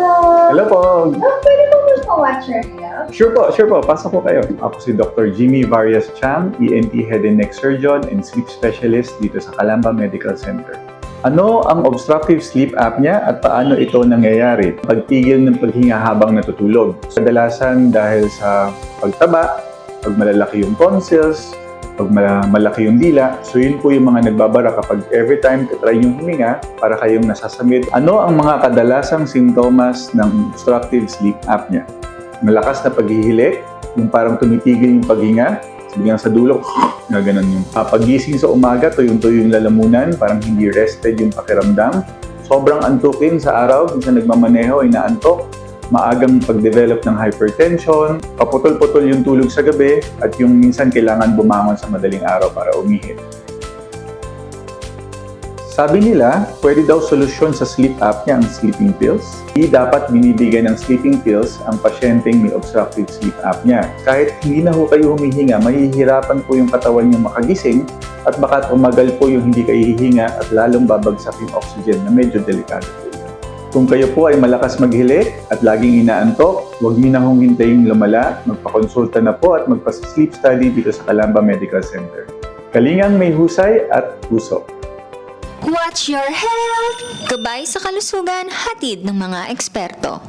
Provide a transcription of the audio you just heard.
Hello po. Pwede po magpa-watch your health? Sure po. Pasok po kayo. Ako si Dr. Jimmy Varias Chang, ENT Head and Neck Surgeon and Sleep Specialist dito sa Calamba Medical Center. Ano ang obstructive sleep apnea at paano ito nangyayari? Pagtigil ng paghinga habang natutulog. Kadalasan dahil sa pagtaba, pag malalaki yung tonsils, pag malaki yung dila. So yun po yung mga nagbabara kapag every time try yung huminga para kayong nasasamid. Ano ang mga kadalasang sintomas ng obstructive sleep apnea? Malakas na paghihilik, yung parang tumitigil yung paghinga, biglang sa dulo, na ganun yung paggising sa umaga, tuyong-tuyo yung lalamunan, parang hindi rested yung pakiramdam. Sobrang antukin sa araw, minsan nagmamaneho, inaantok, maagang pag-develop ng hypertension, paputol-putol yung tulog sa gabi, at yung minsan kailangan bumangon sa madaling araw para umihip. Sabi nila, pwede daw solusyon sa sleep apnea ang sleeping pills. Hindi dapat binibigyan ng sleeping pills ang pasyenteng may obstructive sleep apnea. Kahit hindi na ho kayo humihinga, mahihirapan po yung katawan nyo makagising at baka tumagal po yung hindi kayo hihinga at lalong babagsak yung oxygen na medyo delikado po. Kung kayo po ay malakas maghilik at laging inaantok, huwag niyo na hong hintayin lumala, magpakonsulta na po at magpa-sleep study dito sa Calamba Medical Center. Kalingang may husay at puso. Watch your health! Gabay sa kalusugan, hatid ng mga eksperto.